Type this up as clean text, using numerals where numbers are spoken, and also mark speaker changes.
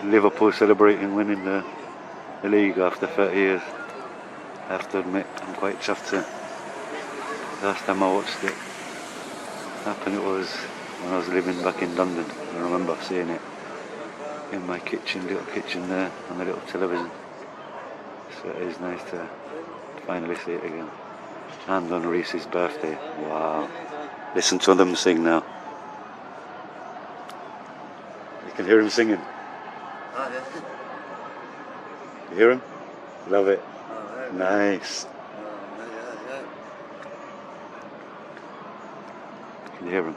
Speaker 1: Liverpool celebrating winning the league after 30 years. I have to admit, I'm quite chuffed to. Last time I watched it happen, it was when I was living back in London. I remember seeing it in my little kitchen there, on the little television. So it is nice to finally see it again. And on Reese's birthday. Wow. Listen to them sing now. You can hear him singing.
Speaker 2: Oh, yeah.
Speaker 1: You hear him? Love it.
Speaker 2: Oh, yeah.
Speaker 1: Nice.
Speaker 2: Oh, yeah, yeah.
Speaker 1: Can you hear him?